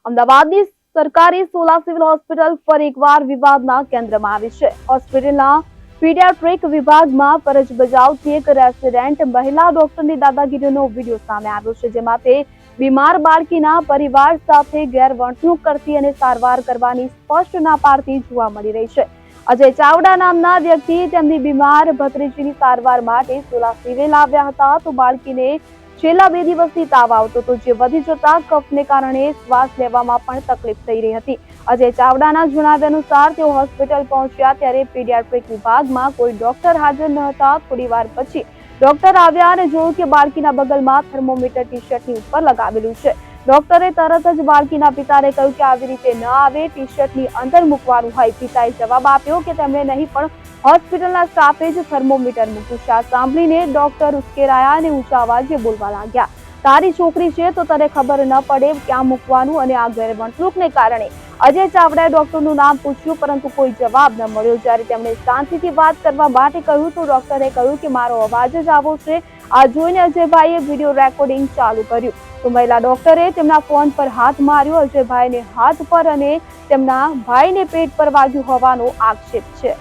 અમદાવાદની સરકારી Sola civil hospital ફરી એકવાર વિવાદના કેન્દ્રમાં આવી છે. હોસ્પિટલના પીડિયાટ્રિક વિભાગમાં ફરજ બજાવતી એક રેસિડેન્ટ મહિલા ડોક્ટરની દાદાગીરીનો વિડીયો સામે આવ્યો છે, જેમાં તે બીમાર બાળકીના પરિવાર સાથે ગેરવર્તણૂક કરતી અને સારવાર કરવાની સ્પષ્ટ ના પાડતી જોવા મળી રહી છે. અજય ચાવડા નામના વ્યક્તિ તેમની બીમાર ભત્રીજીની સારવાર માટે સોલા સિવિલ આવ્યા હતા, તો બાળકીને છેલ્લા 2 દિવસથી તાવ આવતો હતો, જે વધી જતા કફને કારણે શ્વાસ લેવામાં પણ તકલીફ થઈ રહી હતી. અજય ચાવડાના જણાવ્યા અનુસાર તેઓ હોસ્પિટલ પહોંચ્યા ત્યારે પીડિયાટ્રિક વિભાગમાં કોઈ ડોક્ટર હાજર ન હતા. થોડી વાર પછી ડોક્ટર આવ્યા અને જોયું કે બાળકીના બગલમાં થર્મોમીટર ટી શર્ટની ઉપર લગાવેલું છે. ડોક્ટરે તરત જ બાળકીના પિતાને કહ્યું કે આવી રીતે ન આવે, ટી શર્ટની અંદર મૂકવાનું હોય. પિતાએ જવાબ આપ્યો કે તેમણે નહીં, પણ હોસ્પિટલના સ્ટાફે જ થર્મોમીટર મૂક્યું છે. આ સાંભળીને ડોક્ટર ઉશ્કેરાયા અને ઊંચા અવાજે બોલવા લાગ્યા, તારી છોકરી છે તો તને ખબર ન પડે ક્યાં મૂકવાનું. અને આ ગેરવર્તણૂકને કારણે અજય ચાવડાએ ડોક્ટરનું નામ પૂછ્યું, પરંતુ કોઈ જવાબ ન મળ્યો. જ્યારે તેમણે શાંતિથી વાત કરવા માટે કહ્યું તો ડોક્ટરે કહ્યું કે મારો અવાજ જ આવો છે. આ જોઈને અજયભાઈએ વિડીયો રેકોર્ડિંગ ચાલુ કર્યું તો મહિલા ડોક્ટરે તેમના ફોન પર હાથ માર્યો. અજયભાઈને હાથ પર અને તેમના ભાઈને પેટ પર વાગ્યું હોવાનો આક્ષેપ છે.